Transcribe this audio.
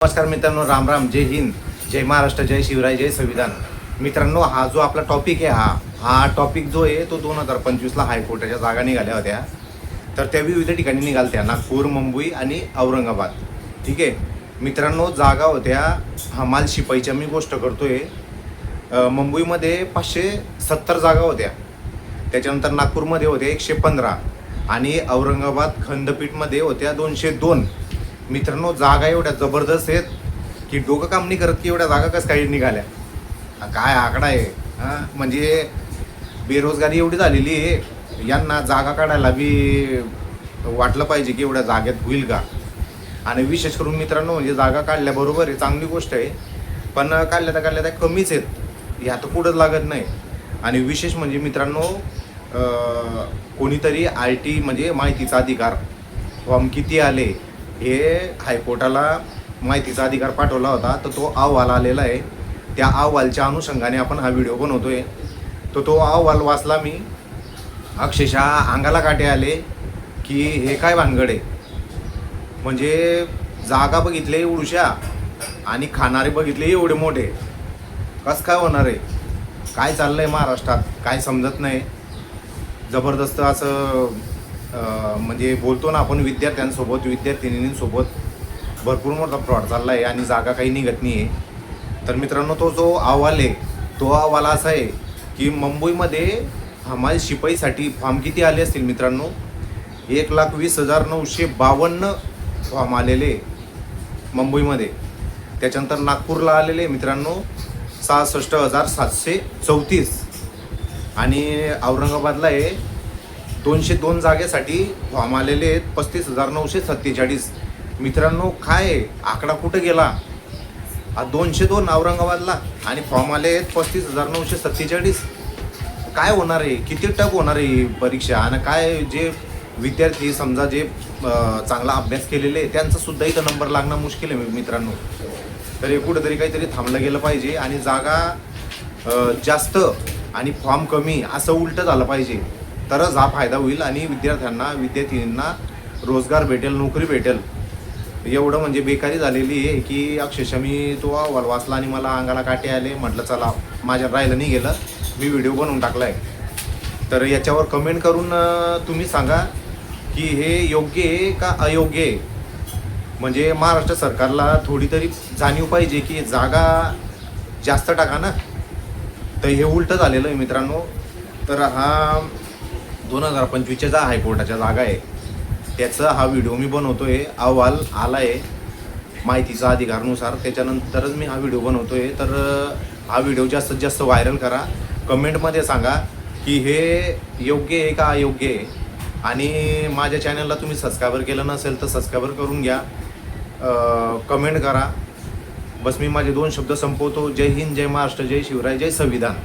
नमस्कार मित्रांनो, राम राम, जय हिंद, जय महाराष्ट्र, जय शिवराय, जय संविधान. मित्रांनो, हा जो आपला टॉपिक आहे हा टॉपिक जो आहे तो 2025ला हायकोर्टाच्या जागा निघाल्या होत्या. तर त्या विविध ठिकाणी निघाल्या, नागपूर, मुंबई आणि औरंगाबाद. ठीक आहे मित्रांनो, जागा होत्या हमाल शिपाईच्या मी गोष्ट करतोय. मुंबईमध्ये 570 जागा होत्या, त्याच्यानंतर नागपूरमध्ये होत्या 115 आणि औरंगाबाद खंडपीठमध्ये होत्या 202. मित्रांनो, जागा एवढ्या जबरदस्त आहेत की डोकं काम नाही करत की एवढ्या जागा कसं काही निघाल्या. काय आकडा आहे म्हणजे बेरोजगारी एवढी झालेली आहे, यांना जागा काढायला बी वाटलं पाहिजे की एवढ्या जागेत होईल का. आणि विशेष करून मित्रांनो, म्हणजे जागा काढल्याबरोबर आहे, चांगली गोष्ट आहे, पण काढल्या त्या कमीच आहेत, ह्या तर पुढंच लागत नाही. आणि विशेष म्हणजे मित्रांनो, कोणीतरी IT म्हणजे माहितीचा अधिकार फॉर्म किती आले हे हायकोर्टाला माहितीचा अधिकार पाठवला होता. तर तो अहवाल आलेला आहे, त्या अहवालच्या अनुषंगाने आपण हा व्हिडिओ बनवतोय. तो अहवाल वाचला मी, अक्षरशः अंगाला काटे आले की हे काय भानगड आहे. म्हणजे जागा बघितले एवढूशा आणि खाणारे बघितले एवढे मोठे, कसं काय होणार आहे. काय चाललं आहे महाराष्ट्रात काय समजत नाही. जबरदस्त असं म्हणजे बोलतो ना आपण, विद्यार्थ्यांसोबत विद्यार्थिनींसोबत भरपूर मोठा फ्रॉड चालला आहे आणि जागा काही निघत नाही आहे. तर मित्रांनो, तो जो अहवाल आहे तो अहवाल असा आहे की मुंबईमध्ये हमाल शिपाईसाठी फॉर्म किती आले असतील मित्रांनो, 1,20,952 फॉर्म आलेले मुंबईमध्ये. त्याच्यानंतर नागपूरला आलेले मित्रांनो 66,734 आणि औरंगाबादला आहे 202 जागेसाठी फॉर्म आलेले आहेत 35,947. मित्रांनो, काय आकडा कुठं गेला. 202 औरंगाबादला आणि फॉर्म आले आहेत 35,947. काय होणार आहे, किती टफ होणार आहे ही परीक्षा. आणि काय जे विद्यार्थी समजा जे चांगला अभ्यास केलेले आहे त्यांचा सुद्धा इथं नंबर लागणं मुश्किल आहे मित्रांनो. तर हे कुठंतरी काहीतरी थांबलं गेलं पाहिजे आणि जागा जास्त आणि फॉर्म कमी असं उलटं झालं पाहिजे, तरच हा फायदा होईल आणि विद्यार्थिनींना रोजगार भेटेल, नोकरी भेटेल. एवढं म्हणजे बेकारी झालेली आहे की अक्षरशः मी तो अहवाल वाचला आणि मला अंगाला काटे आले. म्हटलं चला, माझ्या राहिलं नाही गेलं, मी व्हिडिओ बनवून टाकला आहे. तर याच्यावर कमेंट करून तुम्ही सांगा की हे योग्य आहे का अयोग्य आहे. म्हणजे महाराष्ट्र सरकारला थोडी तरी जाणीव पाहिजे की जागा जास्त टाका ना. तर हे उलटं झालेलं आहे मित्रांनो. तर हा 2025च्या ज्या हायकोर्टाच्या जागा आहे त्याचा हा व्हिडिओ मी बनवतो आहे. अहवाल आला आहे माहितीचा अधिकारानुसार, त्याच्यानंतरच मी हा व्हिडिओ बनवतो आहे. तर हा व्हिडिओ जास्तीत जास्त व्हायरल करा, कमेंटमध्ये सांगा की हे योग्य आहे का अयोग्य आहे. आणि माझ्या चॅनलला तुम्ही सबस्क्राईबर केलं नसेल तर सबस्क्राईबर करून घ्या, कमेंट करा. बस मी माझे 2 शब्द संपवतो. जय हिंद, जय महाराष्ट्र, जय शिवराय, जय संविधान.